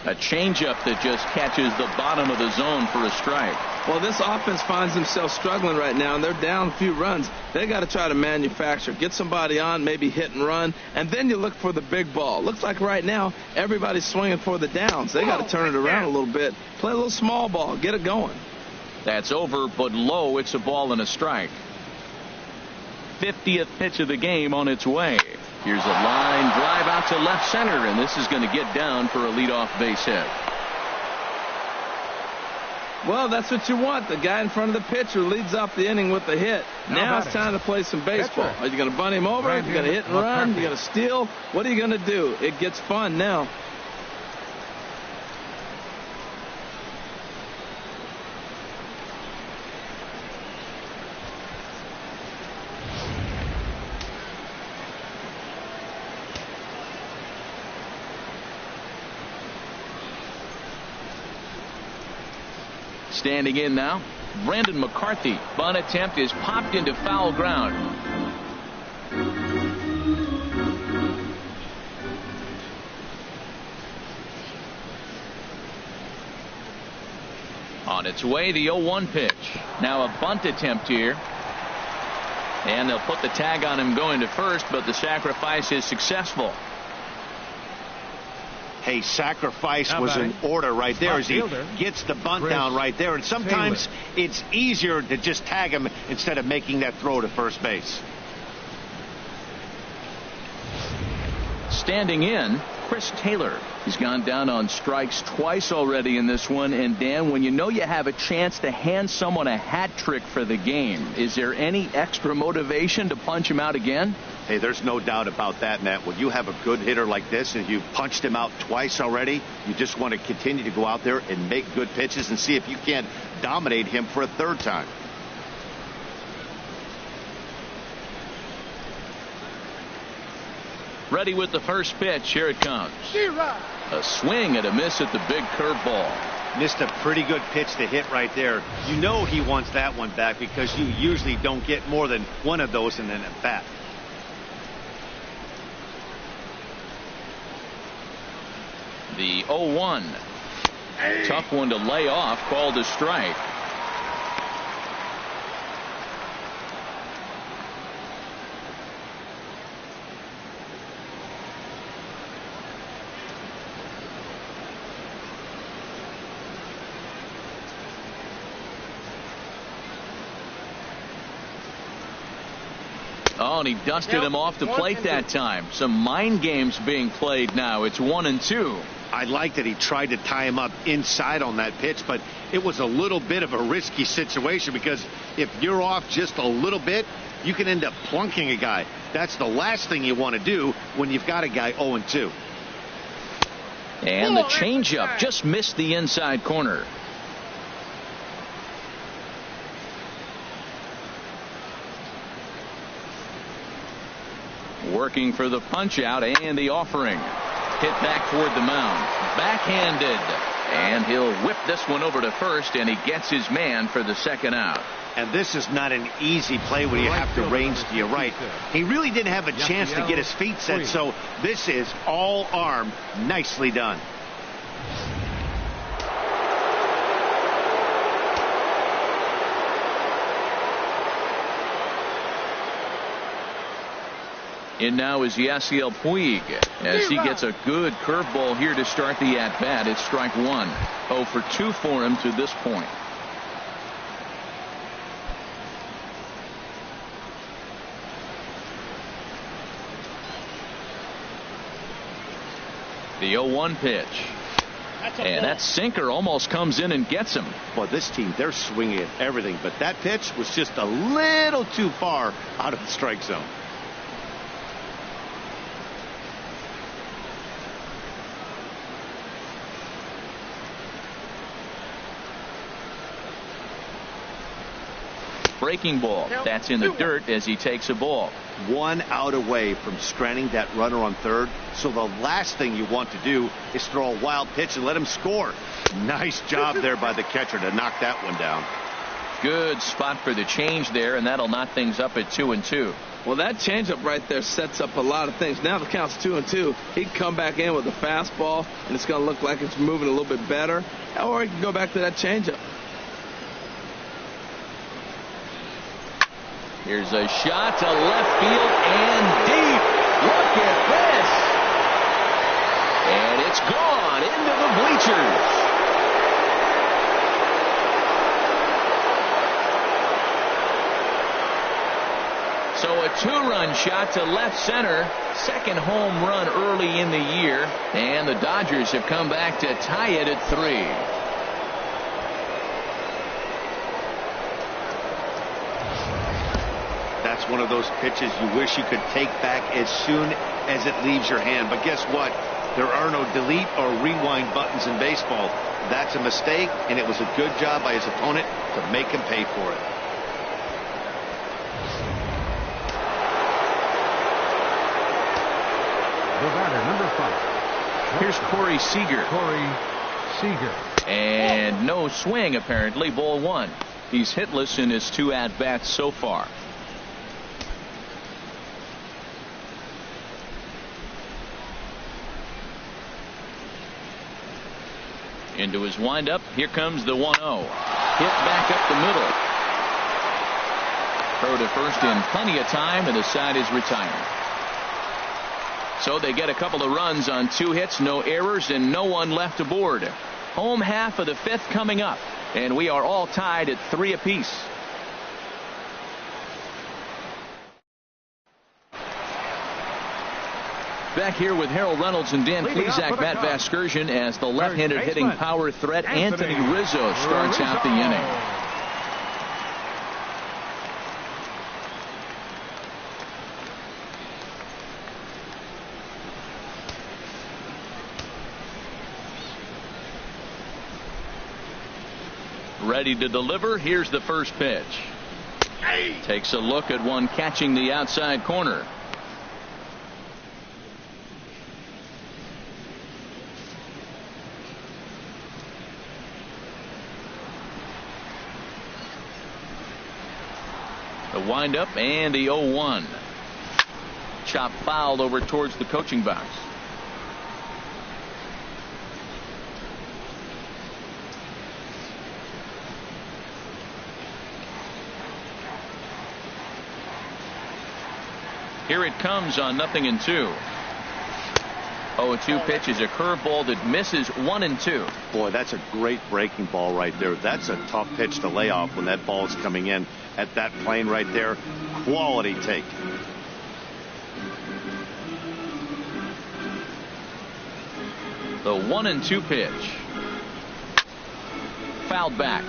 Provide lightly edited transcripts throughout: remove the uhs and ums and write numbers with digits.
A changeup that just catches the bottom of the zone for a strike. Well, this offense finds themselves struggling right now, and they're down a few runs. They got to try to manufacture, get somebody on, maybe hit and run, and then you look for the big ball. Looks like right now everybody's swinging for the downs. They got to turn it around a little bit, play a little small ball, get it going. That's over, but low. It's a ball and a strike. 50th pitch of the game on its way. Here's a line drive out to left center, and this is going to get down for a leadoff base hit. Well, that's what you want. The guy in front of the pitcher leads off the inning with the hit. Now it's time to play some baseball. Are you going to bunt him over? Are you going to hit and run? Are you going to steal? What are you going to do? It gets fun now. Standing in now, Brandon McCarthy. Bunt attempt is popped into foul ground. On its way, the 0-1 pitch. Now a bunt attempt here. And they'll put the tag on him going to first, but the sacrifice is successful. Hey, sacrifice was in order right there as he gets the bunt down right there. And sometimes it's easier to just tag him instead of making that throw to first base. Standing in, Chris Taylor. He's gone down on strikes twice already in this one. And Dan, when you know you have a chance to hand someone a hat trick for the game, is there any extra motivation to punch him out again? Hey, there's no doubt about that, Matt. When you have a good hitter like this and you've punched him out twice already, you just want to continue to go out there and make good pitches and see if you can't dominate him for a third time. Ready with the first pitch. Here it comes. A swing and a miss at the big curveball. Missed a pretty good pitch to hit right there. You know he wants that one back because you usually don't get more than one of those in an at bat. The 0-1. Tough one to lay off, called a strike. Oh, and he dusted him off the plate that time. Some mind games being played now. It's 1-2. I like that he tried to tie him up inside on that pitch, but it was a little bit of a risky situation because if you're off just a little bit, you can end up plunking a guy. That's the last thing you want to do when you've got a guy 0-2. And the changeup just missed the inside corner. Working for the punch out and the offering. Hit back toward the mound. Backhanded. And he'll whip this one over to first, and he gets his man for the second out. And this is not an easy play when you have to range to your right. He really didn't have a chance to get his feet set, so this is all arm. Nicely done. In now is Yasiel Puig as he gets a good curveball here to start the at-bat. It's strike one. 0 for 2 for him to this point. The 0-1 pitch. And that sinker almost comes in and gets him. Well, this team, they're swinging at everything, but that pitch was just a little too far out of the strike zone. Breaking ball. That's in the dirt as he takes a ball. 1 out away from stranding that runner on third. So the last thing you want to do is throw a wild pitch and let him score. Nice job there by the catcher to knock that one down. Good spot for the change there, and that'll knock things up at 2-2. Well, that changeup right there sets up a lot of things. Now the count's 2-2. He can come back in with a fastball, and it's going to look like it's moving a little bit better. Or he can go back to that changeup. Here's a shot to left field and deep. Look at this. And it's gone into the bleachers. So a 2-run shot to left center. Second home run early in the year. And the Dodgers have come back to tie it at 3. That's one of those pitches you wish you could take back as soon as it leaves your hand. But guess what? There are no delete or rewind buttons in baseball. That's a mistake, and it was a good job by his opponent to make him pay for it. The batter, number 5. Here's Corey Seager. And no swing, apparently. Ball 1. He's hitless in his 2 at-bats so far. Into his windup. Here comes the 1-0. Hit back up the middle. Throw to first in plenty of time, and the side is retired. So they get a couple of runs on 2 hits, no errors, and no one left aboard. Home half of the 5th coming up, and we are all tied at 3 apiece. Back here with Harold Reynolds and Dan Plesac, Matt Vasgersian, as the left-handed hitting power threat Anthony Rizzo starts out the inning. Ready to deliver. Here's the first pitch. Takes a look at one catching the outside corner. The windup and the 0-1. Chop fouled over towards the coaching box. Here it comes on 0-2. 0-2 pitch is a curveball that misses 1-2. Boy, that's a great breaking ball right there. That's a tough pitch to lay off when that ball is coming in at that plane right there. Quality take. The 1-2 pitch. Fouled back.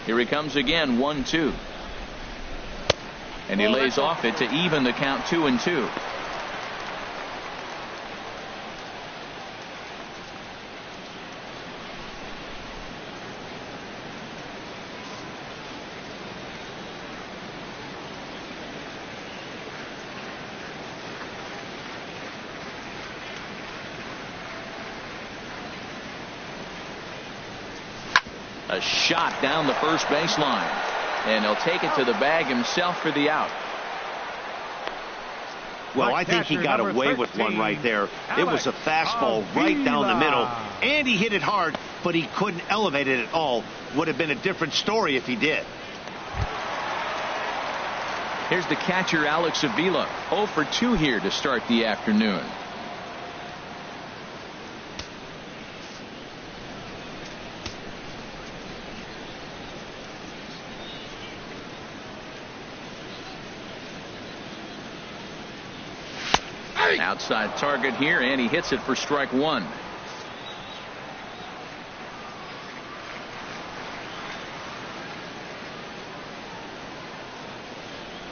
Here he comes again, 1-2. And he lays off it to even the count 2-2. A shot down the first baseline, and he'll take it to the bag himself for the out. Well, I think he got away with one right there. It was a fastball right down the middle, and he hit it hard, but he couldn't elevate it at all. Would have been a different story if he did. Here's the catcher, Alex Avila, 0 for 2 here to start the afternoon. Outside target here, and he hits it for strike 1.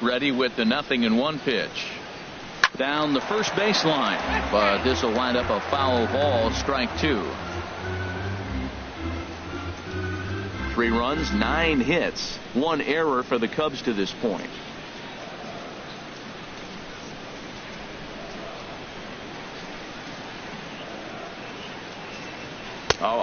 Ready with the 0-1 pitch. Down the first baseline, but this will wind up a foul ball, strike 2. 3 runs, 9 hits, 1 error for the Cubs to this point.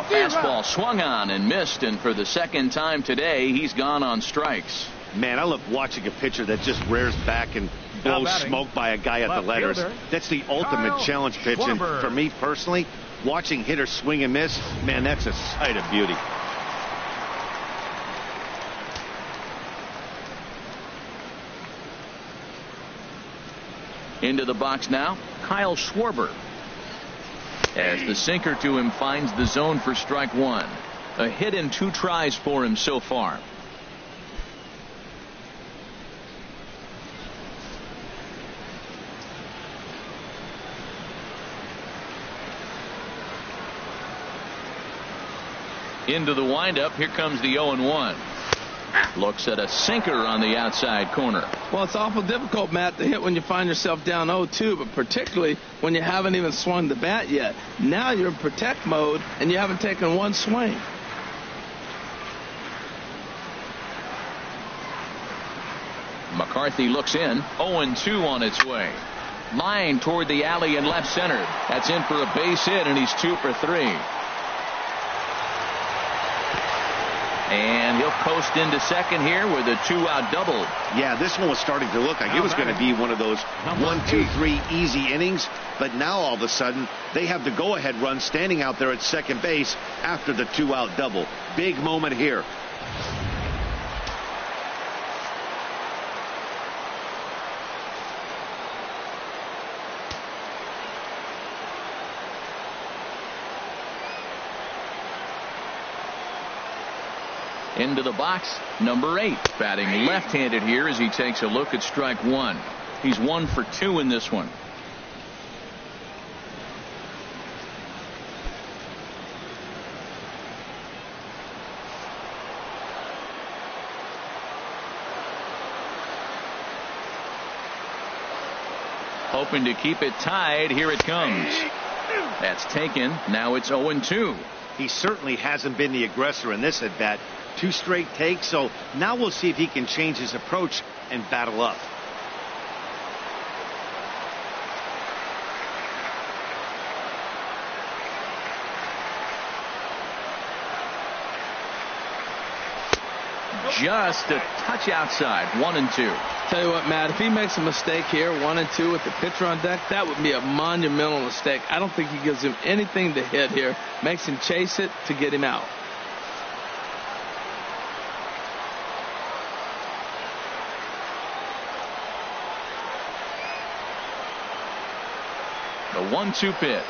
Fastball swung on and missed, and for the second time today, he's gone on strikes. Man, I love watching a pitcher that just rears back and blows smoke by a guy at the letters. That's the ultimate challenge pitch. And for me personally, watching hitters swing and miss, man, that's a sight of beauty. Into the box now, Kyle Schwarber. As the sinker to him finds the zone for strike one. A hit in 2 tries for him so far. Into the windup. Here comes the 0-1. Looks at a sinker on the outside corner. Well, it's awful difficult, Matt, to hit when you find yourself down 0-2, but particularly when you haven't even swung the bat yet. Now you're in protect mode, and you haven't taken one swing. McCarthy looks in. 0-2 on its way. Line toward the alley in left center. That's in for a base hit, and he's 2 for 3. And he'll coast into second here with a 2-out double. Yeah, this one was starting to look like it was going to be one of those 1, 2, 3 easy innings. But now all of a sudden they have the go-ahead run standing out there at second base after the 2-out double. Big moment here. Into the box, number 8, batting left-handed here as he takes a look at strike one. He's 1 for 2 in this one. Hoping to keep it tied. Here it comes. That's taken. Now it's 0-2. He certainly hasn't been the aggressor in this at bat. 2 straight takes, so now we'll see if he can change his approach and battle up. Just a touch outside. 1-2. Tell you what, Matt, if he makes a mistake here, 1-2 with the pitcher on deck, that would be a monumental mistake. I don't think he gives him anything to hit here. Makes him chase it to get him out. The 1-2 pitch.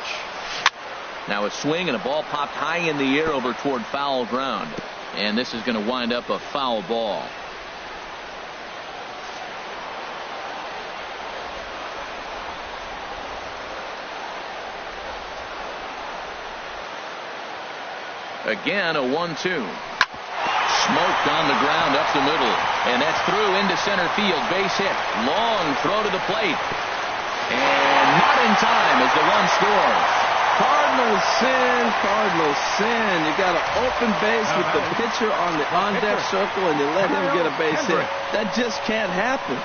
Now a swing and a ball popped high in the air over toward foul ground. And this is going to wind up a foul ball. Again, a 1-2. Smoked on the ground up the middle. And that's through into center field. Base hit. Long throw to the plate. And not in time as the run scores. Cardinals sin, Cardinals sin. You got an open base with the pitcher on the on-deck circle, and you let him get a base hit. That just can't happen.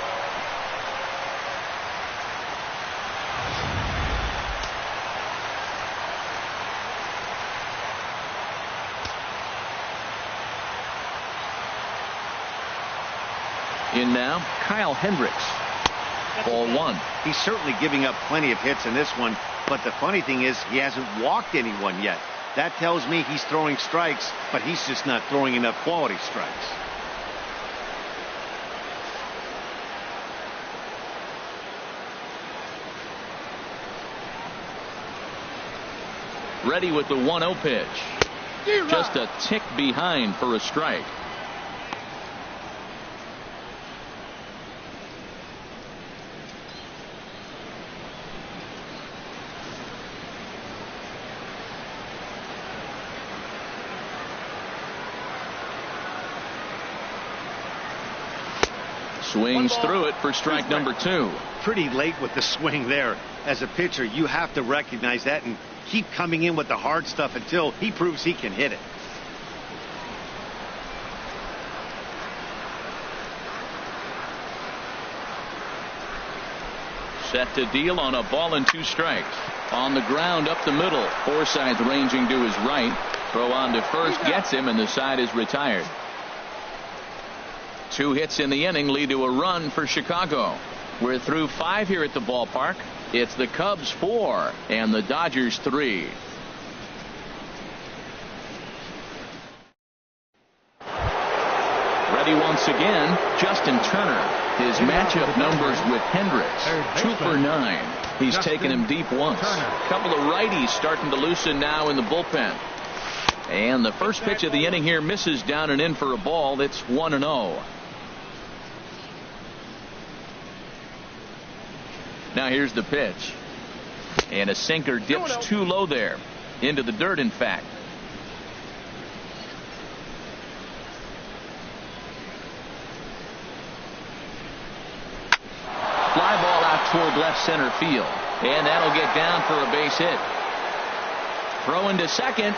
In now, Kyle Hendricks. Ball 1. He's certainly giving up plenty of hits in this one, but the funny thing is he hasn't walked anyone yet. That tells me he's throwing strikes, but he's just not throwing enough quality strikes. Ready with the 1-0 pitch. Just a tick behind for a strike. Swings through it for strike number 2. Pretty late with the swing there. As a pitcher, you have to recognize that and keep coming in with the hard stuff until he proves he can hit it. Set to deal on a ball and 2 strikes. On the ground up the middle. Forsythe ranging to his right. Throw on to first gets him, and the side is retired. 2 hits in the inning lead to a run for Chicago. We're through 5 here at the ballpark. It's the Cubs 4 and the Dodgers 3. Ready once again, Justin Turner. His matchup numbers with Hendricks, 2 for 9. He's taken him deep once. A couple of righties starting to loosen now in the bullpen. And the first pitch of the inning here misses down and in for a ball. It's 1-0. Now here's the pitch. And a sinker dips too low there. Into the dirt, in fact. Fly ball out toward left center field. And that'll get down for a base hit. Throw into second.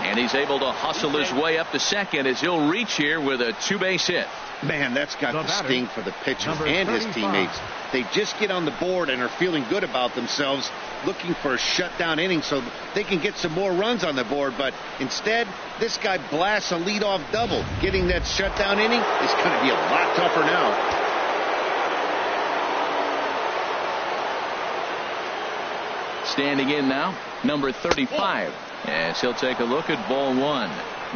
And he's able to hustle his way up to second as he'll reach here with a 2-base hit. Man, that's got the sting for the pitcher and his teammates. They just get on the board and are feeling good about themselves, looking for a shutdown inning so they can get some more runs on the board. But instead, this guy blasts a leadoff double. Getting that shutdown inning is going to be a lot tougher now. Standing in now, number 35. As he'll take a look at ball 1.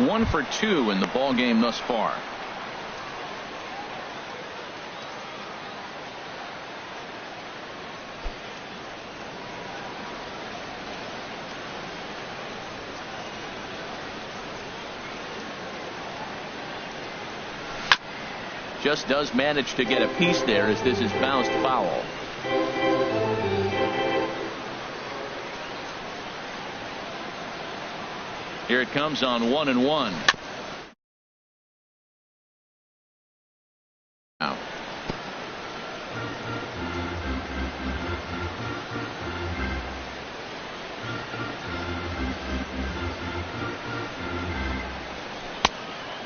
1 for 2 in the ball game thus far. Just does manage to get a piece there as this is bounced foul. Here it comes on 1-1. Now.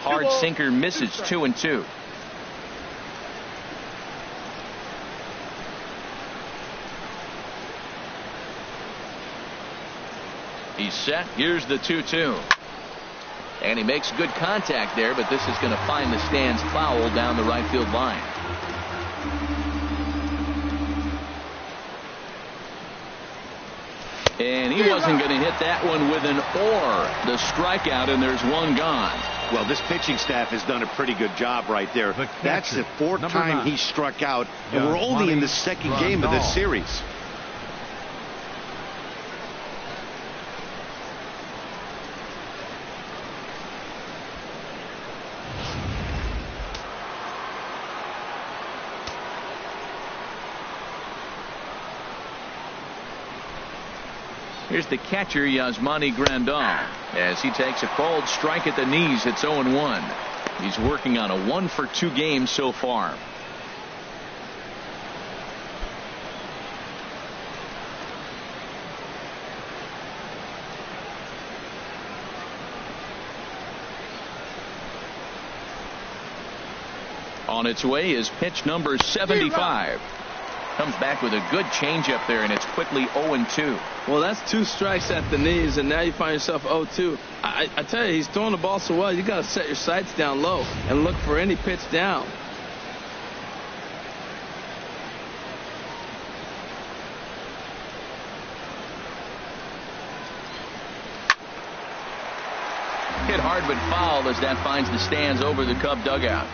Hard sinker misses 2-2. He's set. Here's the 2-2. And he makes good contact there, but this is going to find the stands foul down the right field line. And he wasn't going to hit that one with an or. The strikeout, and there's one gone. Well, this pitching staff has done a pretty good job right there. That's the 4th time he struck out, and we're only in the 2nd game of this series. Here's the catcher, Yasmani Grandal, as he takes a cold strike at the knees. It's 0-1. He's working on a 1-for-2 game so far. On its way is pitch number 75. Comes back with a good changeup there, and it's quickly 0-2. Well, that's 2 strikes at the knees, and now you find yourself 0-2. I tell you, he's throwing the ball so well, you got to set your sights down low and look for any pitch down. Hit hard but foul as that finds the stands over the Cub dugout.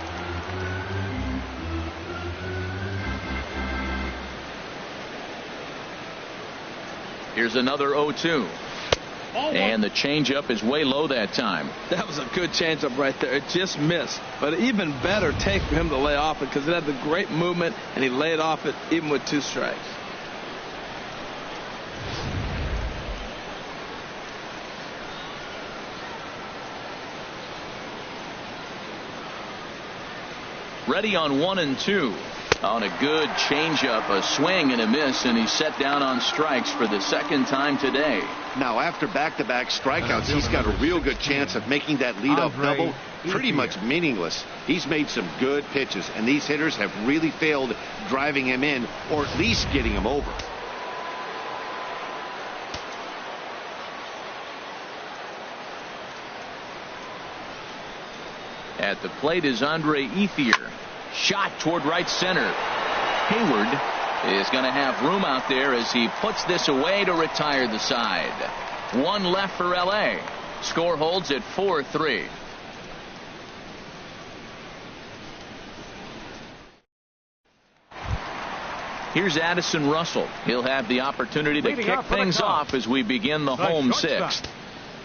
Here's another 0-2. And the changeup is way low that time. That was a good changeup right there. It just missed. But even better take for him to lay off it because it had the great movement, and he laid off it even with 2 strikes. Ready on 1-2. On a good changeup, a swing and a miss, and he's set down on strikes for the 2nd time today. Now, after back-to-back strikeouts, he's got a real good chance of making that leadoff double pretty much meaningless. He's made some good pitches, and these hitters have really failed driving him in or at least getting him over. At the plate is Andre Ethier. Shot toward right center. Hayward is going to have room out there as he puts this away to retire the side. One left for L.A. Score holds at 4-3. Here's Addison Russell. He'll have the opportunity to kick things off as we begin the home sixth.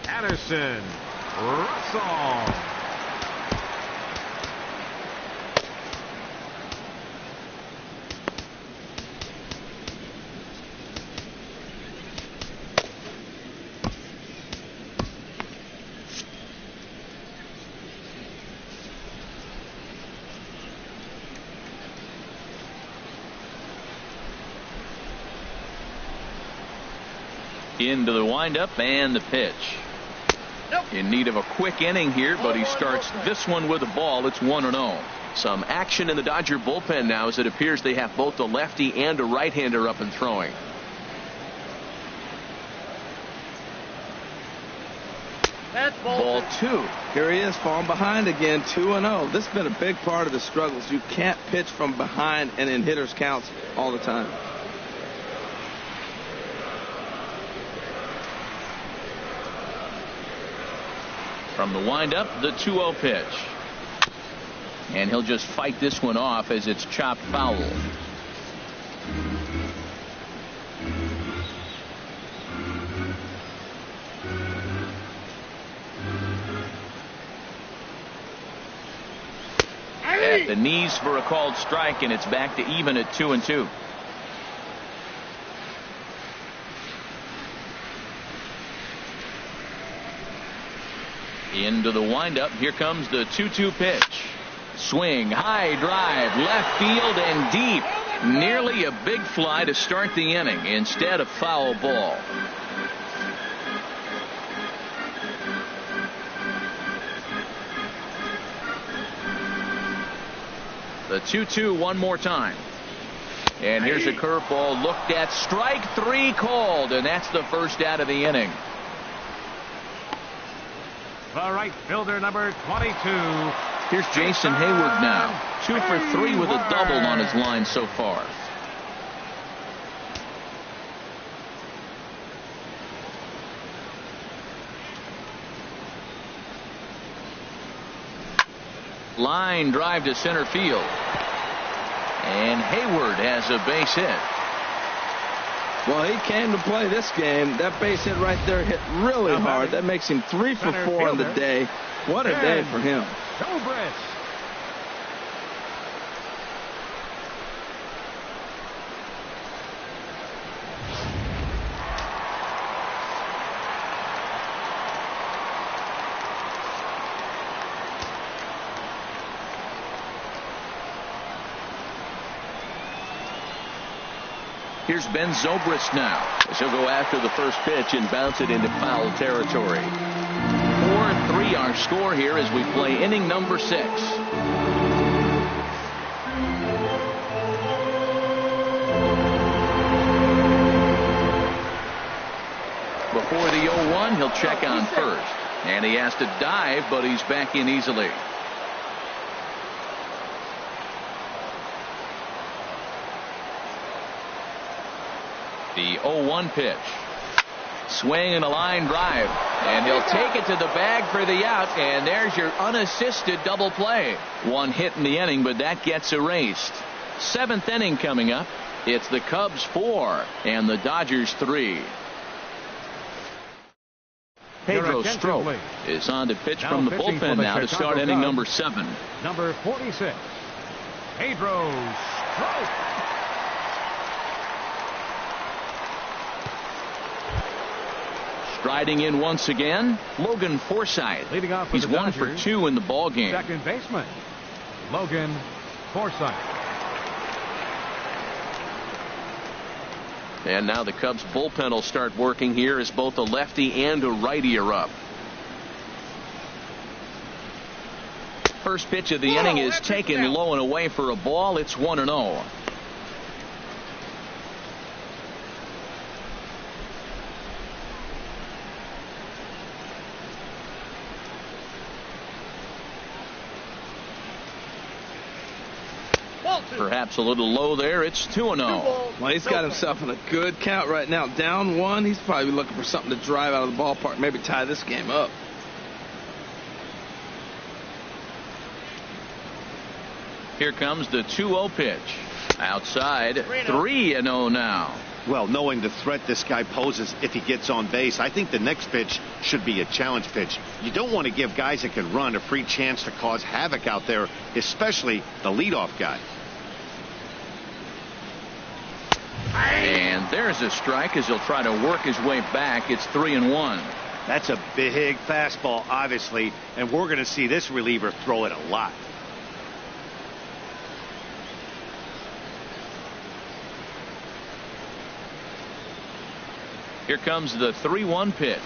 Addison Russell. Into the windup and the pitch. In need of a quick inning here, but he starts this one with a ball. It's 1-0. Some action in the Dodger bullpen now as it appears they have both a lefty and a right-hander up and throwing. Ball 2. Here he is falling behind again, 2-0. This has been a big part of the struggles. You can't pitch from behind and in hitters counts all the time. From the windup, the 2-0 pitch. And he'll just fight this one off as it's chopped foul. At the knees for a called strike, and it's back to even at 2-2. Into the windup. Here comes the 2-2 pitch. Swing, high drive, left field and deep. Nearly a big fly to start the inning. Instead, a foul ball. The 2-2 one more time. And here's a curveball looked at. Strike 3 called, and that's the first out of the inning. The right fielder, number 22. Here's Jason Hayward now. 2 for 3 with a double on his line so far. Line drive to center field. And Hayward has a base hit. Well, he came to play this game. That base hit right there hit really hard. That makes him 3 for 4 on the day. What a day for him. Here's Ben Zobrist now, as he'll go after the first pitch and bounce it into foul territory. 4-3 our score here as we play inning number 6. Before the 0-1, he'll check on first. And he has to dive, but he's back in easily. The 0-1 pitch. Swing and a line drive. And he'll take it to the bag for the out. And there's your unassisted double play. One hit in the inning, but that gets erased. 7th inning coming up. It's the Cubs 4 and the Dodgers 3. Pedro Strop is on to pitch from the bullpen now to start inning number 7. Number 46, Pedro Strop. Striding in once again, Logan Forsythe. Leading off for He's the 1 for 2 in the ball game. Second baseman, Logan Forsythe. And now the Cubs bullpen will start working here as both a lefty and a righty are up. First pitch of the inning is taken low and away for a ball. It's 1-0. Perhaps a little low there. It's 2-0. Well, he's got himself in a good count right now. Down 1. He's probably looking for something to drive out of the ballpark, maybe tie this game up. Here comes the 2-0 pitch. Outside, 3-0 now. Well, knowing the threat this guy poses if he gets on base, I think the next pitch should be a challenge pitch. You don't want to give guys that can run a free chance to cause havoc out there, especially the leadoff guy. And there's a strike as he'll try to work his way back. It's 3-1. That's a big fastball, obviously, and we're going to see this reliever throw it a lot. Here comes the 3-1 pitch.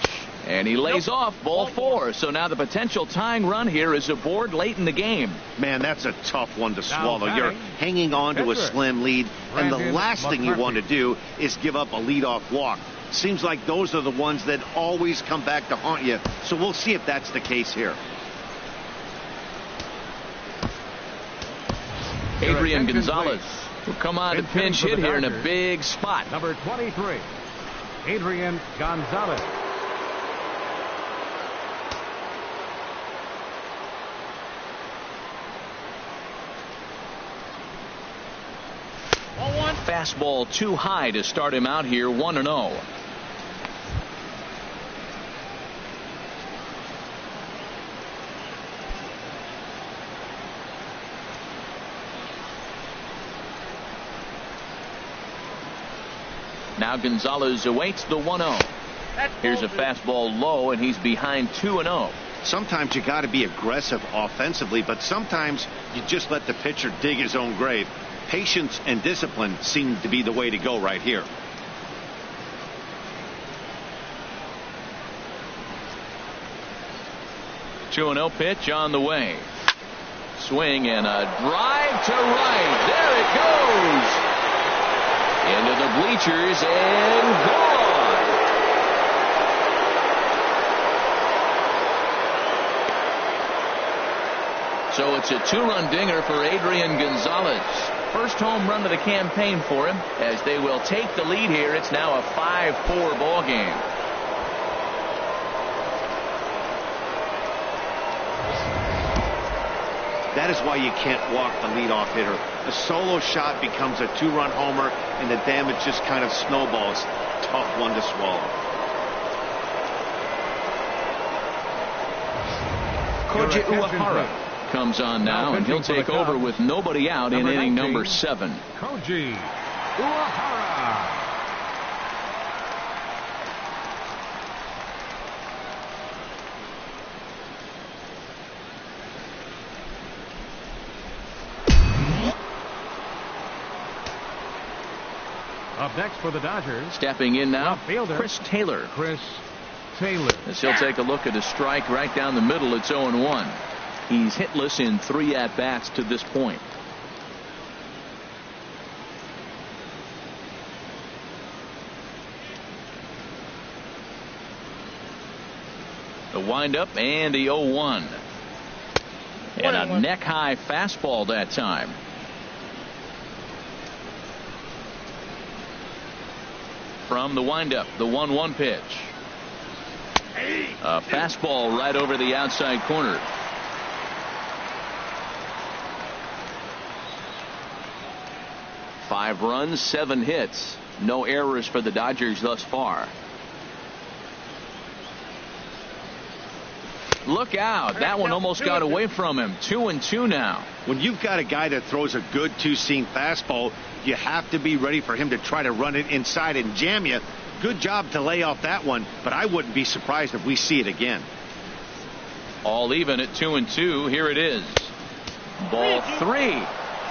And he lays off ball 4. So now the potential tying run here is aboard late in the game. Man, that's a tough one to swallow. You're hanging on to a slim lead, and the last thing you want to do is give up a leadoff walk. Seems like those are the ones that always come back to haunt you. So we'll see if that's the case here. Adrian Gonzalez will come on to pinch hit here in a big spot. Number 23, Adrian Gonzalez. Fastball too high to start him out here. 1-0. Now Gonzalez awaits the 1-0. Here's a fastball low, and he's behind 2-0. Sometimes you got to be aggressive offensively, but sometimes you just let the pitcher dig his own grave. Patience and discipline seem to be the way to go right here. Two 2-0 pitch on the way. Swing and a drive to right. There it goes. Into the bleachers and gone. So it's a 2-run dinger for Adrian Gonzalez. First home run of the campaign for him, as they will take the lead here. It's now a 5-4 ball game. That is why you can't walk the leadoff hitter. A solo shot becomes a 2-run homer, and the damage just kind of snowballs. Tough one to swallow. Koji Uehara comes on now, and he'll take over with nobody out in inning number 7. Koji Uehara. Up next for the Dodgers. Stepping in now, fielder, Chris Taylor. Chris Taylor. As he'll take a look at a strike right down the middle. It's 0-1. He's hitless in 3 at-bats to this point. The windup and the 0-1. And a neck-high fastball that time. From the windup, the 1-1 pitch. A fastball right over the outside corner. Five runs, 7 hits. No errors for the Dodgers thus far. Look out. That one almost got away from him. 2-2 now. When you've got a guy that throws a good two-seam fastball, you have to be ready for him to try to run it inside and jam you. Good job to lay off that one, but I wouldn't be surprised if we see it again. All even at 2-2. Here it is. Ball 3.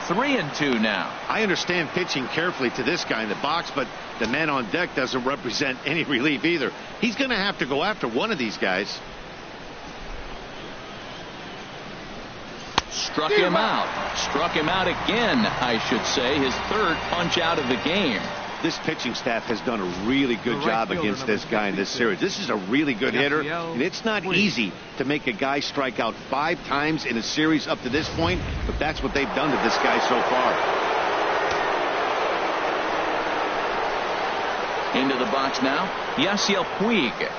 3-2 now. I understand pitching carefully to this guy in the box, but the man on deck doesn't represent any relief either. He's going to have to go after one of these guys. Struck him out. Struck him out again, I should say. His third punch out of the game. This pitching staff has done a really good job against this guy in this series. This is a really good hitter, and it's not easy to make a guy strike out 5 times in a series up to this point, but that's what they've done to this guy so far. Into the box now, Yasiel Puig,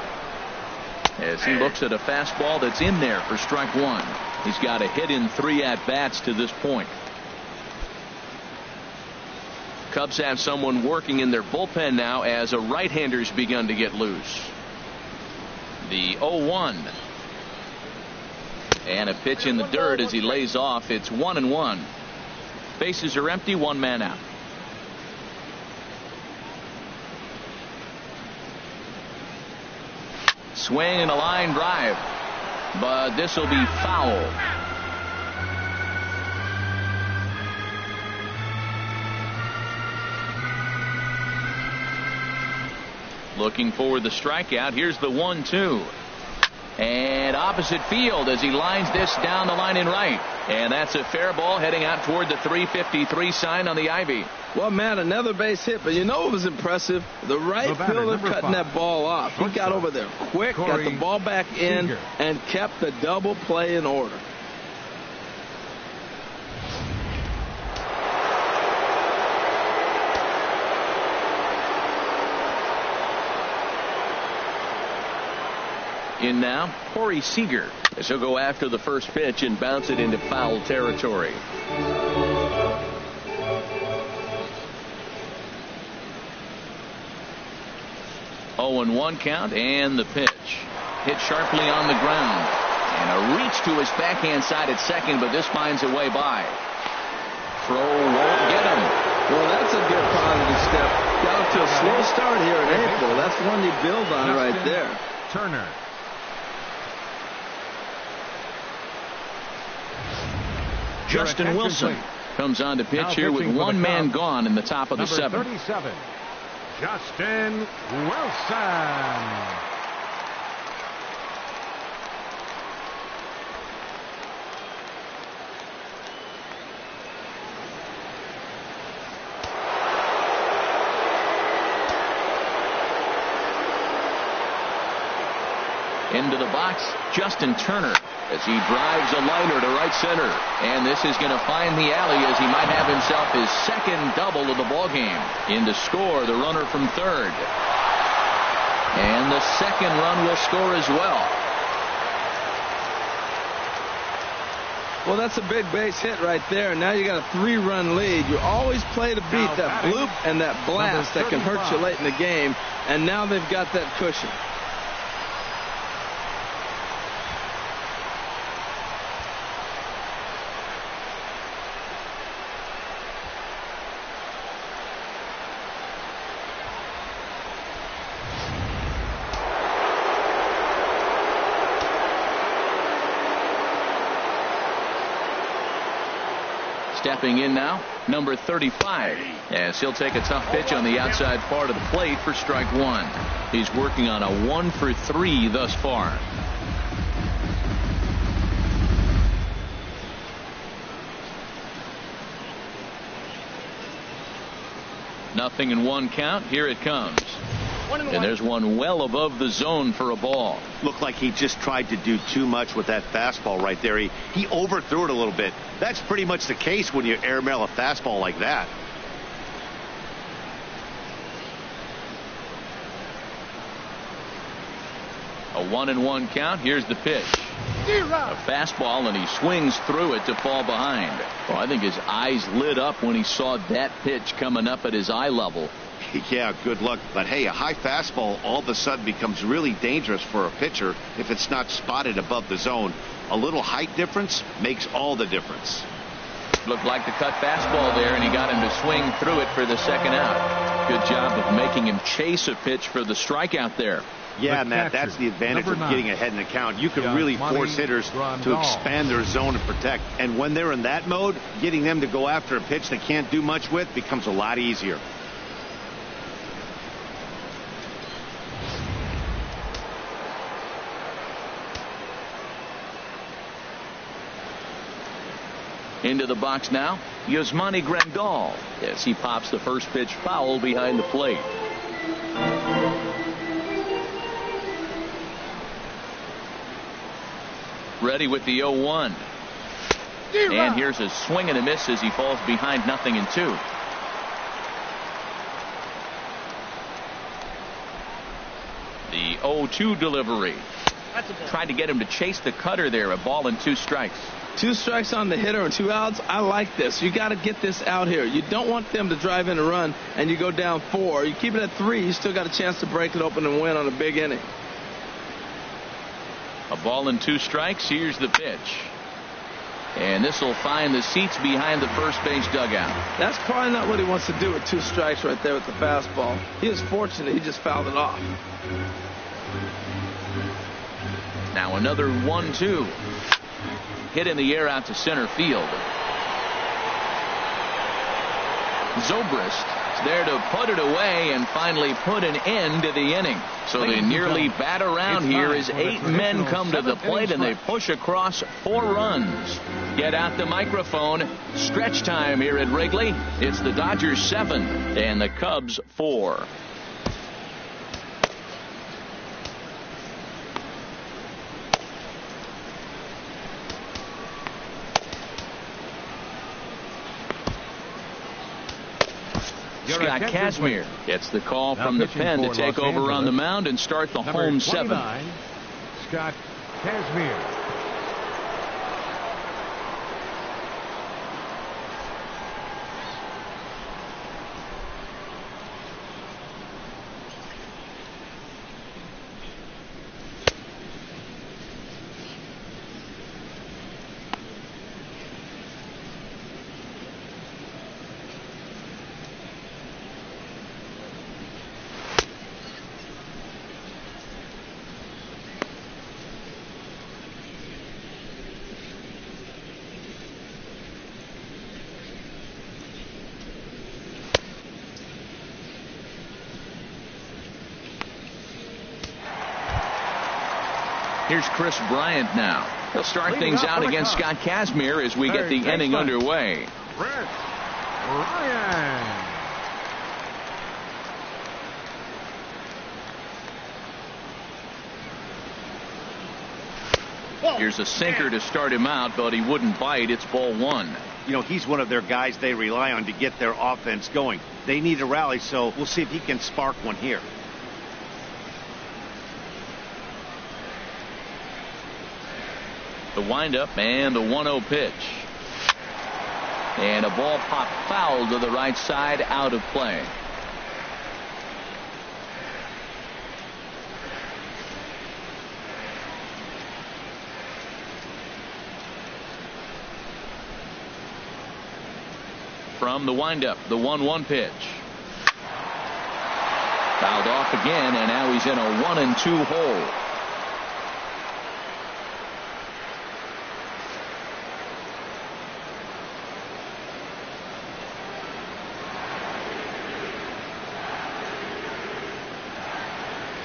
as he looks at a fastball that's in there for strike 1. He's got a hit in 3 at-bats to this point. Cubs have someone working in their bullpen now as a right-hander's begun to get loose. The 0-1. And a pitch in the dirt as he lays off. It's 1-1. Bases are empty, 1 man out. Swing and a line drive, but this will be foul. Looking for the strikeout. Here's the 1-2. And opposite field as he lines this down the line in right. And that's a fair ball heading out toward the 353 sign on the Ivy. Well, Matt, another base hit, but you know what was impressive? The right fielder cutting that ball off. He got over there quick, got the ball back in, and kept the double play in order. In now, Corey Seager, as he'll go after the first pitch and bounce it into foul territory. 0-1 count, and the pitch. Hit sharply on the ground. And a reach to his backhand side at second, but this finds a way by. Throw won't get him. Well, that's a good positive step. Got off to a slow start here in April. That's one you build on right there. Turner. Justin Wilson comes on to pitch here with 1 man gone in the top of the 7th. 37, Justin Wilson. Into the box, Justin Turner, as he drives a liner to right center. And this is going to find the alley as he might have himself his 2nd double of the ballgame. In to score, the runner from 3rd. And the 2nd run will score as well. Well, that's a big base hit right there. Now you got a 3-run lead. You always play to beat that bloop and that blast that can hurt you late in the game. And now they've got that cushion. Stepping in now, number 35, as he'll take a tough pitch on the outside part of the plate for strike 1. He's working on a 1-for-3 thus far. Nothing in 1 count. Here it comes. And there's one well above the zone for a ball. Looked like he just tried to do too much with that fastball right there. He overthrew it a little bit. That's pretty much the case when you airmail a fastball like that. A 1-1 count. Here's the pitch. A fastball, and he swings through it to fall behind. Well, I think his eyes lit up when he saw that pitch coming up at his eye level. Yeah, good luck. But hey, a high fastball all of a sudden becomes really dangerous for a pitcher if it's not spotted above the zone. A little height difference makes all the difference. Looked like the cut fastball there, and he got him to swing through it for the 2nd out. Good job of making him chase a pitch for the strikeout there. Yeah, Matt, that's the advantage of getting ahead in the count. You can really force hitters to expand their zone and protect. And when they're in that mode, getting them to go after a pitch they can't do much with becomes a lot easier. Into the box now, Yasmani Grandal as he pops the first pitch foul behind the plate. Ready with the 0-1. And here's a swing and a miss as he falls behind 0-2. The 0-2 delivery. Tried to get him to chase the cutter there. A ball and 2 strikes. 2 strikes on the hitter and 2 outs. I like this. You got to get this out here. You don't want them to drive in a run and you go down 4. You keep it at 3. You still got a chance to break it open and win on a big inning. A ball and 2 strikes. Here's the pitch. And this will find the seats behind the first base dugout. That's probably not what he wants to do with 2 strikes right there with the fastball. He was fortunate. He just fouled it off. Now another 1-2. Hit in the air out to center field. Zobrist is there to put it away and finally put an end to the inning. So they nearly bat around here as 8 men come to the plate and they push across 4 runs. Get out the microphone. Stretch time here at Wrigley. It's the Dodgers 7 and the Cubs 4. Scott Kazmir gets the call from the pen to take over on the mound and start the home 7. Scott Kazmir. Here's Chris Bryant now. He'll start things out against Scott Kazmir as we get the inning underway. Chris Bryant. Here's a sinker to start him out, but he wouldn't bite. It's ball 1. You know, he's one of their guys they rely on to get their offense going. They need a rally, so we'll see if he can spark one here. The windup and the 1-0 pitch. And a ball popped foul to the right side, out of play. From the windup, the 1-1 pitch. Fouled off again, and now he's in a 1-2 hole.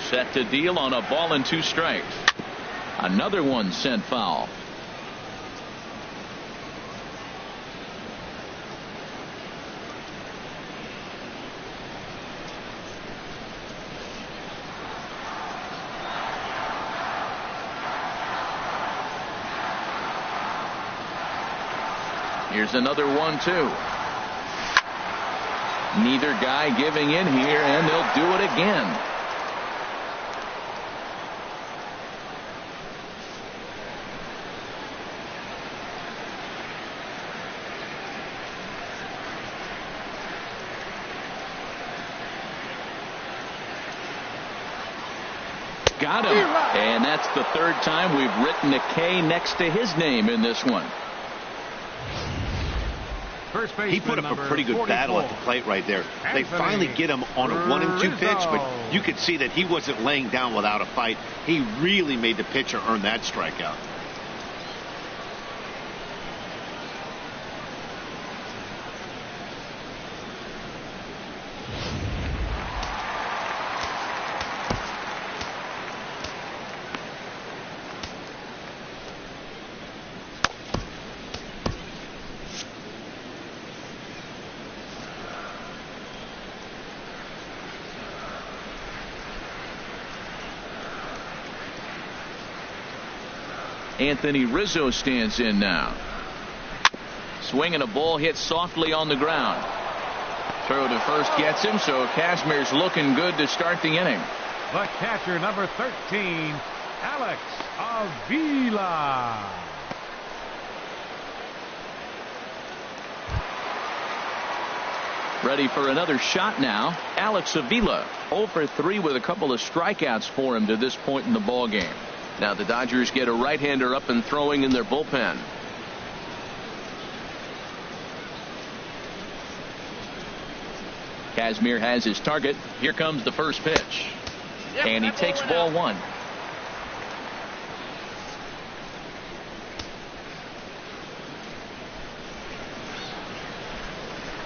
Set to deal on a ball and 2 strikes. Another one sent foul. Here's another 1-2. Neither guy giving in here, and they'll do it again. Got him. And that's the 3rd time we've written a K next to his name in this one. He put up a pretty good battle at the plate right there. They finally get him on a 1-2 pitch, but you could see that he wasn't laying down without a fight. He really made the pitcher earn that strikeout. Anthony Rizzo stands in now. Swinging a ball hit softly on the ground. Throw to first gets him, so Kazmir's looking good to start the inning. The catcher, number 13, Alex Avila. Ready for another shot now. Alex Avila, 0 for 3 with a couple of strikeouts for him to this point in the ball game. Now the Dodgers get a right-hander up and throwing in their bullpen. Kazmir has his target. Here comes the first pitch. And he takes ball one.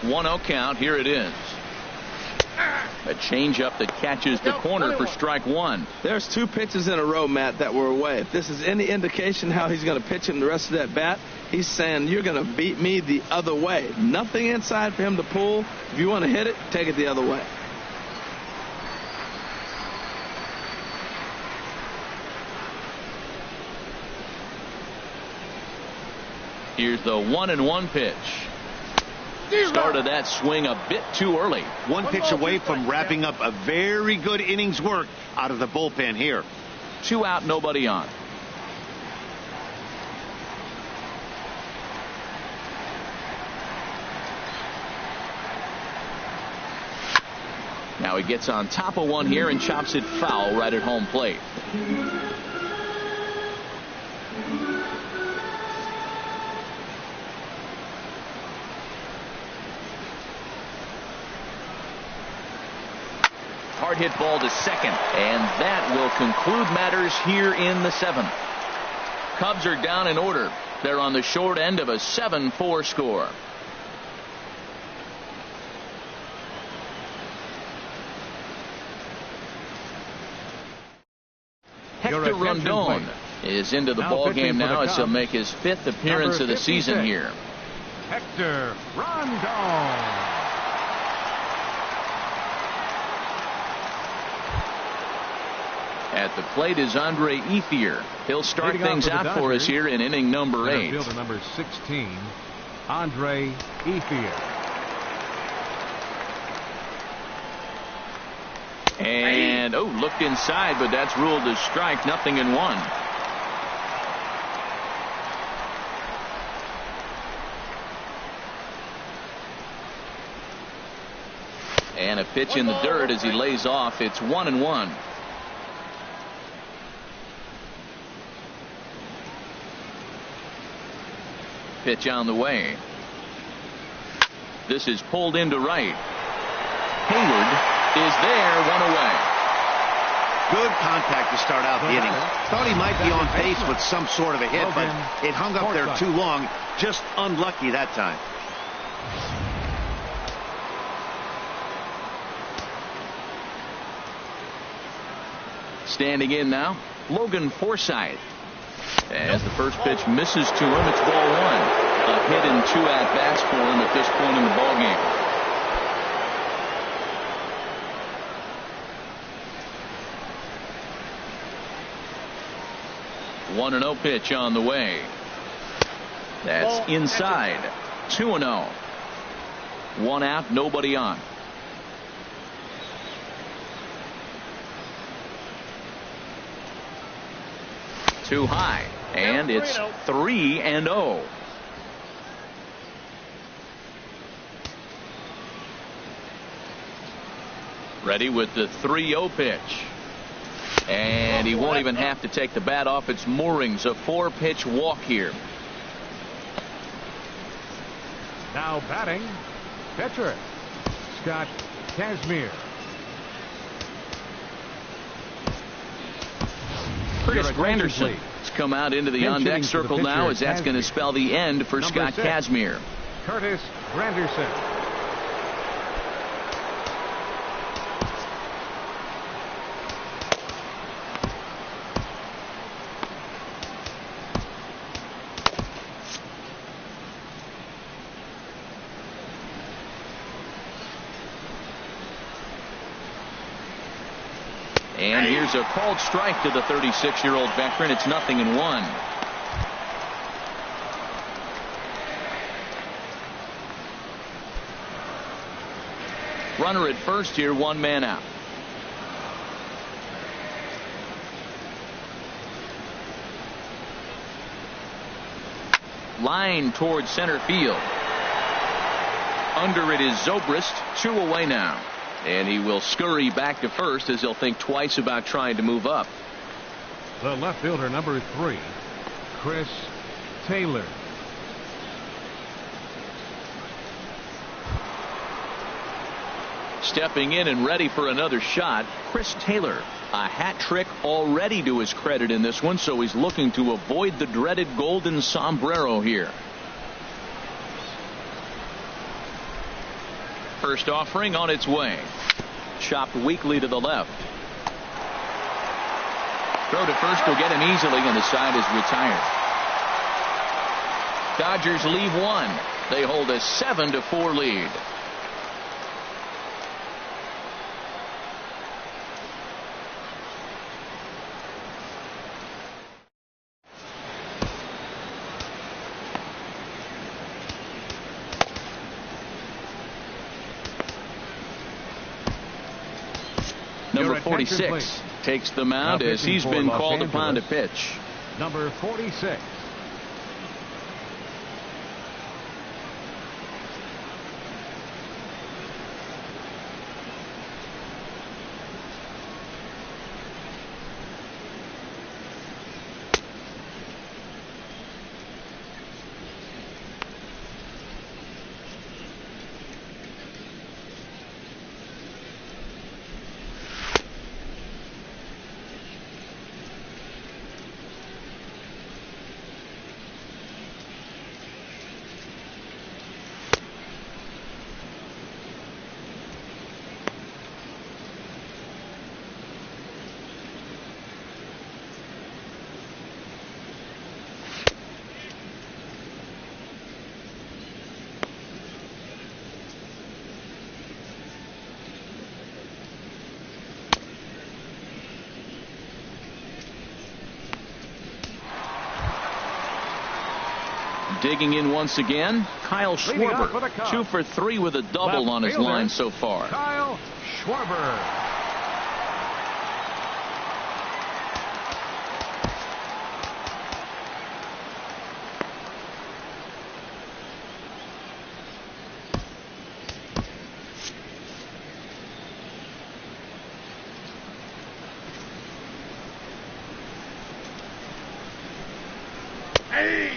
One 0 count. Here it is. A changeup that catches the corner for strike one. There's 2 pitches in a row, Matt, that were away. If this is any indication how he's going to pitch in the rest of that bat, he's saying you're going to beat me the other way. Nothing inside for him to pull. If you want to hit it, take it the other way. Here's the 1-1 pitch. Started that swing a bit too early. One pitch away from wrapping up a very good innings work out of the bullpen here. 2 out, nobody on. Now he gets on top of one here and chops it foul right at home plate. Hard hit ball to second, and that will conclude matters here in the 7th. Cubs are down in order. They're on the short end of a 7-4 score. Hector Rondon is into the ball game now as he'll make his 5th appearance of the season here. Hector Rondon. At the plate is Andre Ethier. He'll start things out for us here in inning number 8. Fielder number 16, Andre Ethier. And looked inside, but that's ruled as strike. 0-1. And a pitch in the dirt as he lays off. It's 1-1. Pitch on the way. This is pulled into right. Hayward is there, 1 away. Good contact to start out the inning. Thought he might be on pace with some sort of a hit, but it hung up there too long. Just unlucky that time. Standing in now, Logan Forsythe. As the first pitch misses to him, it's ball 1. A hit and 2 at-bats for him at this point in the ball game. 1-0 pitch on the way. That's inside. 2-0. 1 out, nobody on. Too high, and it's 3-0. Ready with the 3-0 pitch. And he won't even have to take the bat off its moorings. A 4-pitch walk here. Now batting, pitcher Scott Kazmir. Curtis Granderson has come out into the on-deck circle now, as that's going to spell the end for Scott Kazmir. Curtis Granderson. And here's a called strike to the 36-year-old veteran. It's 0-1. Runner at first here, 1 man out. Line towards center field. Under it is Zobrist. 2 away now. And he will scurry back to first as he'll think twice about trying to move up. The left fielder, number 3, Chris Taylor. Stepping in and ready for another shot, Chris Taylor. A hat trick already to his credit in this one, so he's looking to avoid the dreaded golden sombrero here. First offering on its way. Chopped weakly to the left. Throw to first will get him easily, and the side is retired. Dodgers leave 1. They hold a 7-4 lead. Number 46 takes the mound as he's been called upon to pitch. Number 46. Digging in once again, Kyle Schwarber. 2 for 3 with a double on his line so far. Kyle Schwarber.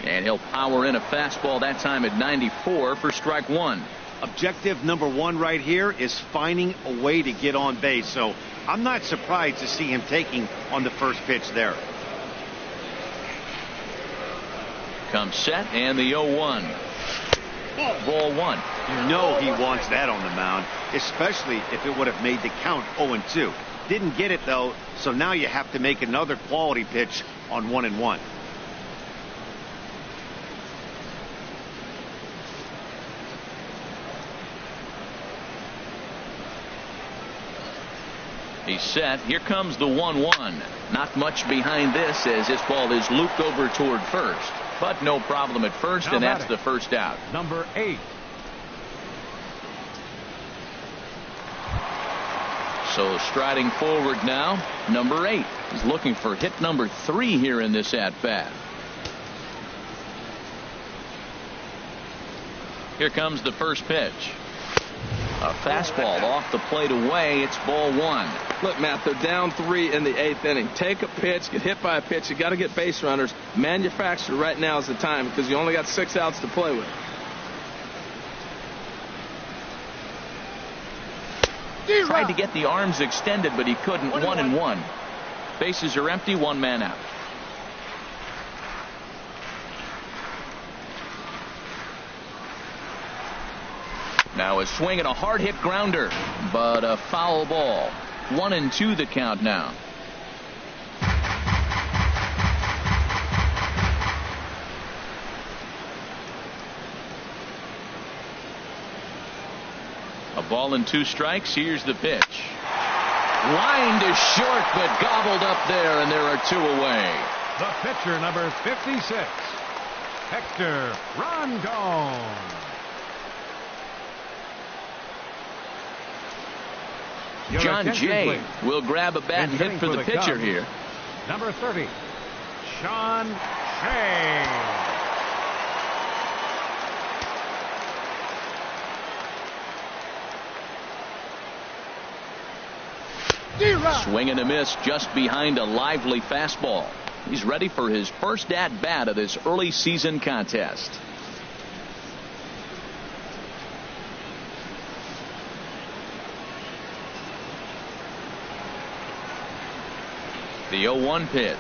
And he'll power in a fastball that time at 94 for strike 1. Objective number 1 right here is finding a way to get on base. So I'm not surprised to see him taking on the first pitch there. Comes set and the 0-1. Ball 1. You know he wants that on the mound, especially if it would have made the count 0-2. Didn't get it though, so now you have to make another quality pitch on 1-1. He's set. Here comes the 1-1. Not much behind this as this ball is looped over toward first. But no problem at first, and that's the first out. Number 8. So striding forward now, number 8. He's looking for hit number 3 here in this at-bat. Here comes the first pitch. A fastball off the plate away. It's ball 1. Look, Matt, they're down 3 in the 8th inning. Take a pitch, get hit by a pitch. You got to get base runners. Manufacture right now is the time because you only got 6 outs to play with. Tried to get the arms extended, but he couldn't. 1-1. Bases are empty. 1 man out. Now a swing and a hard hit grounder, but a foul ball. 1-2 the count now. A ball and 2 strikes. Here's the pitch. Lined is short, but gobbled up there, and there are 2 away. The pitcher, number 56, Hector Rondon. John Jay will grab a bat and hit for the pitcher Cubs, here. Number 30, Sean Shea. Swing and a miss just behind a lively fastball. He's ready for his first at-bat of this early season contest. The 0-1 pitch.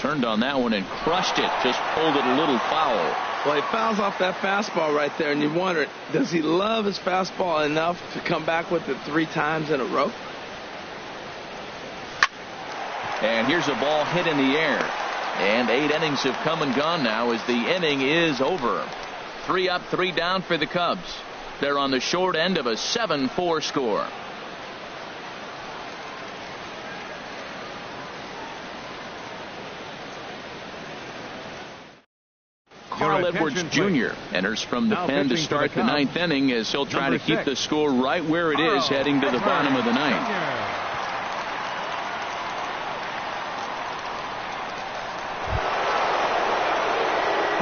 Turned on that one and crushed it. Just pulled it a little foul. Well, he fouls off that fastball right there, and you wonder, does he love his fastball enough to come back with it 3 times in a row? And here's a ball hit in the air. And 8 innings have come and gone now as the inning is over. 3 up, 3 down for the Cubs. They're on the short end of a 7-4 score. Carl Edwards Jr. enters from the pen to start the 9th inning as he'll try to keep the score right where it is heading to the bottom of the 9th.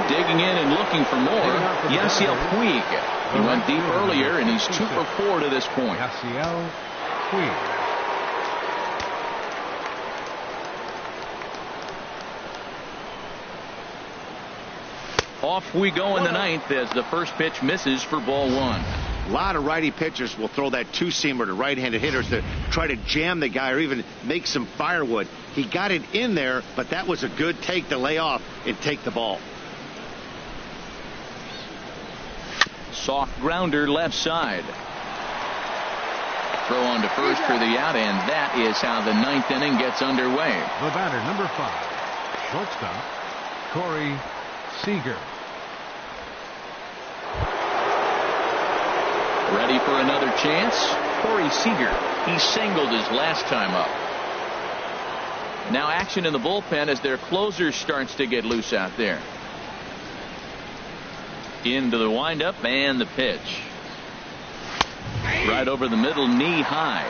Digging in and looking for more, Yasiel Puig. He went deep earlier and he's 2 for 4 to this point. Yasiel Puig. Off we go in the 9th as the first pitch misses for ball 1. A lot of righty pitchers will throw that 2-seamer to right-handed hitters to try to jam the guy or even make some firewood. He got it in there, but that was a good take to lay off and take the ball. Soft grounder left side. Throw on to first for the out, and that is how the 9th inning gets underway. The batter, number 5, shortstop, Corey Seager. Ready for another chance? Corey Seager. He singled his last time up. Now action in the bullpen as their closer starts to get loose out there. Into the windup and the pitch. Right over the middle, knee high.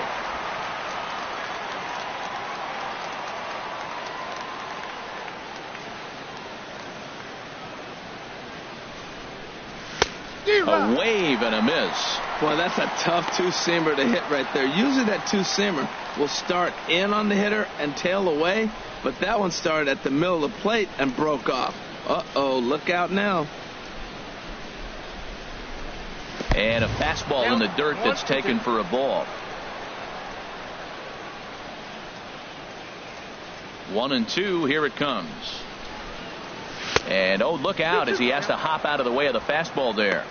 A wave and a miss. Well, that's a tough 2-seamer to hit right there. Usually that 2-seamer will start in on the hitter and tail away, but that one started at the middle of the plate and broke off. Uh-oh, look out now. And a fastball in the dirt that's taken for a ball. 1-2, here it comes. And oh, look out as he has to hop out of the way of the fastball there.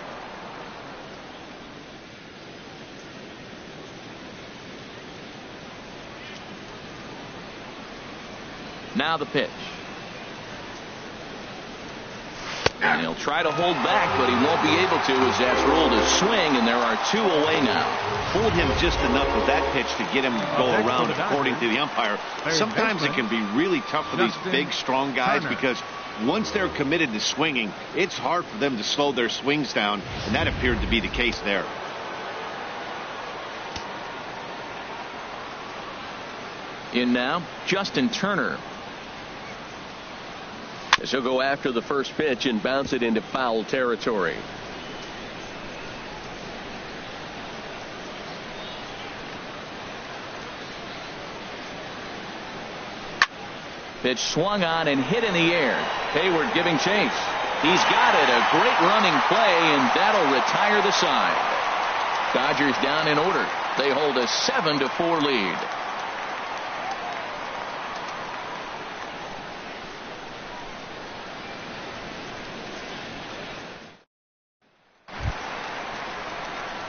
Now the pitch. And he'll try to hold back, but he won't be able to as that's ruled a swing, and there are 2 away now. Fooled him just enough with that pitch to get him to go around, according to the umpire. Sometimes it can be really tough for these big, strong guys because once they're committed to swinging, it's hard for them to slow their swings down, and that appeared to be the case there. In now, Justin Turner. As he'll go after the first pitch and bounce it into foul territory. Pitch swung on and hit in the air. Hayward giving chase. He's got it. A great running play, and that'll retire the side. Dodgers down in order. They hold a 7-4 lead.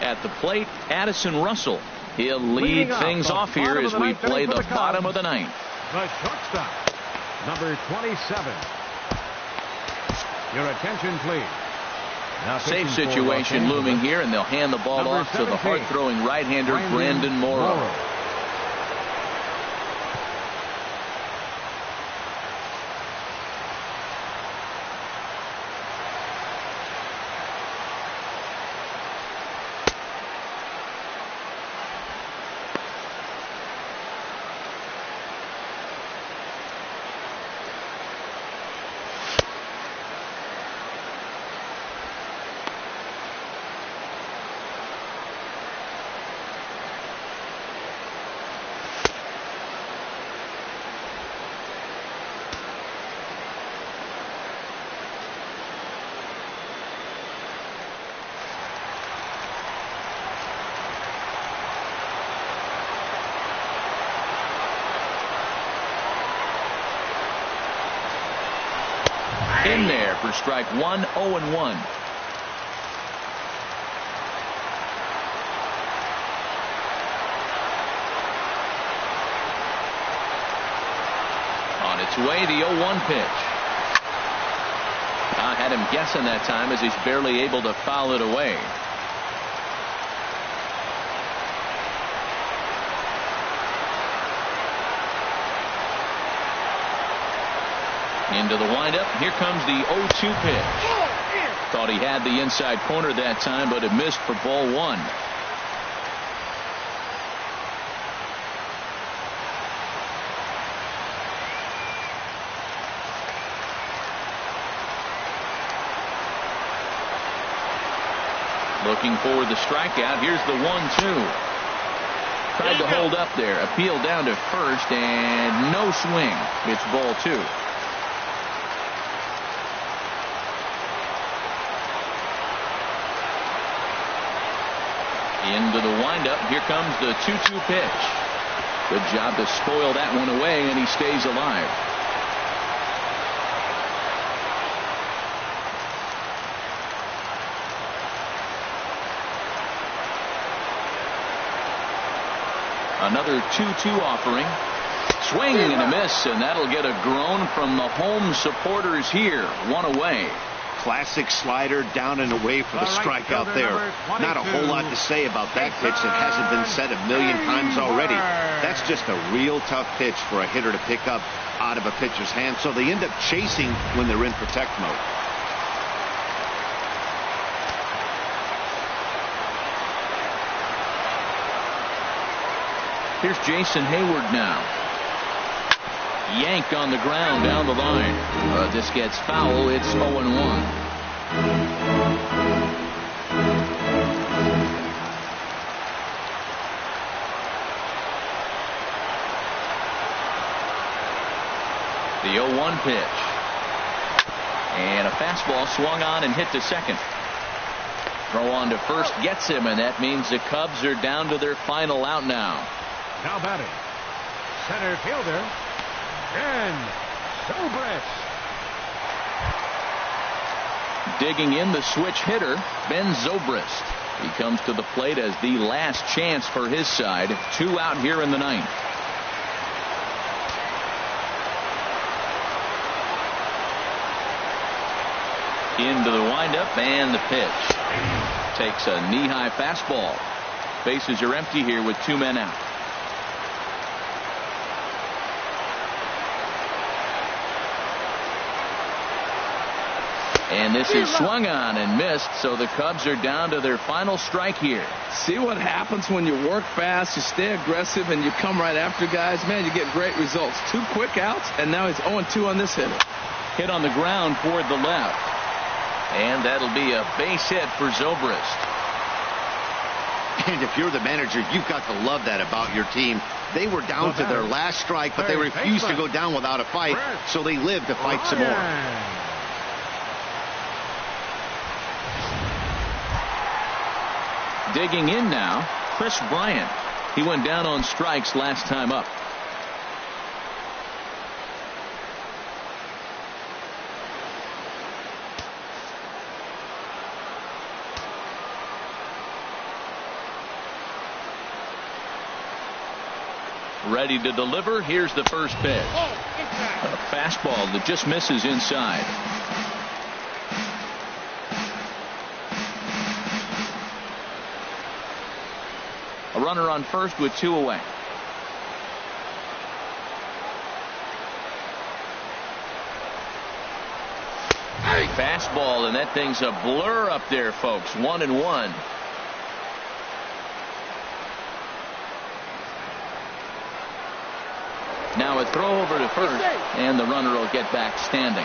At the plate, Addison Russell. He'll lead things off here as we play the bottom of the 9th. The shortstop, number 27. Your attention, please. Now Safe situation looming here, and they'll hand the ball off to the hard-throwing right-hander Brandon Morrow. in there for strike one, 0-1. On its way, the 0-1 pitch. I had him guessing that time as he's barely able to foul it away. Into the windup. Here comes the 0-2 pitch. Thought he had the inside corner that time, but it missed for ball one. Looking for the strikeout. Here's the 1-2. Tried to hold up there. Appeal down to first, and no swing. It's ball two. Into the windup. Here comes the 2-2 pitch. Good job to spoil that one away, and he stays alive. Another 2-2 offering. Swing and a miss, and that'll get a groan from the home supporters here. One away. Classic slider down and away for the strikeout there. Not a whole lot to say about that pitch that hasn't been said a million times already. That's just a real tough pitch for a hitter to pick up out of a pitcher's hand, so they end up chasing when they're in protect mode. Here's Jason Hayward now. Yanked on the ground down the line. This gets foul. It's 0-1. The 0-1 pitch. And a fastball swung on and hit to second. Throw on to first gets him, and that means the Cubs are down to their final out now. Now batting, center fielder, Ben Zobrist. Digging in the switch hitter, Ben Zobrist. He comes to the plate as the last chance for his side. 2 out here in the ninth. Into the windup and the pitch. Takes a knee-high fastball. Bases are empty here with 2 men out. And this is swung on and missed, so the Cubs are down to their final strike here. See what happens when you work fast, you stay aggressive, and you come right after guys? Man, you get great results. 2 quick outs, and now he's 0-2 on this hitter. Hit on the ground toward the left. And that'll be a base hit for Zobrist. And if you're the manager, you've got to love that about your team. They were down to their last strike, but they refused to go down without a fight, so they lived to fight some more. Digging in now, Chris Bryant. He went down on strikes last time up. Ready to deliver. Here's the first pitch. A fastball that just misses inside. A runner on first with 2 away. Fastball, and that thing's a blur up there, folks. 1-1. Now a throw over to first, and the runner will get back standing.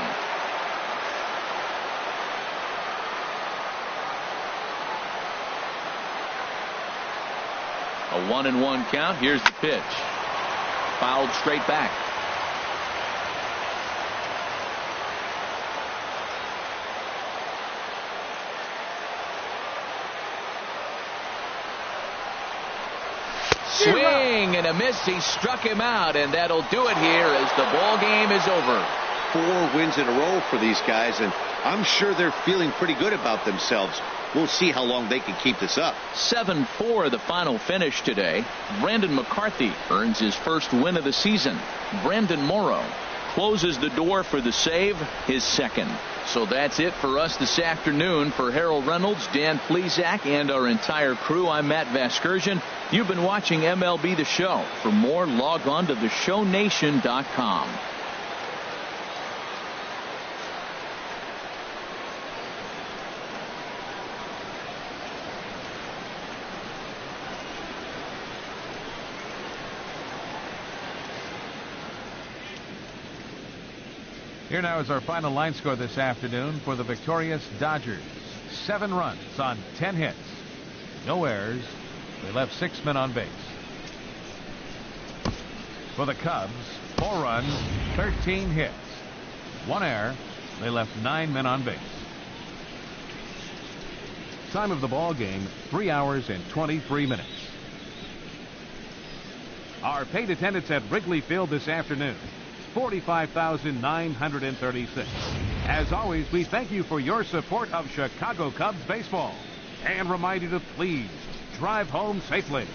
A 1-1 count. Here's the pitch. Fouled straight back. Swing and a miss. He struck him out, and that'll do it here as the ball game is over. 4 wins in a row for these guys, and I'm sure they're feeling pretty good about themselves. We'll see how long they can keep this up. 7-4 the final finish today. Brandon McCarthy earns his first win of the season. Brandon Morrow closes the door for the save, his second. So that's it for us this afternoon. For Harold Reynolds, Dan Plesac, and our entire crew, I'm Matt Vasgersian. You've been watching MLB The Show. For more, log on to theshownation.com. Here now is our final line score this afternoon for the victorious Dodgers. 7 runs on 10 hits. No errors. They left 6 men on base. For the Cubs, 4 runs, 13 hits. 1 error. They left 9 men on base. Time of the ball game, 3 hours and 23 minutes. Our paid attendance at Wrigley Field this afternoon, 45,936. As always, we thank you for your support of Chicago Cubs baseball and remind you to please drive home safely.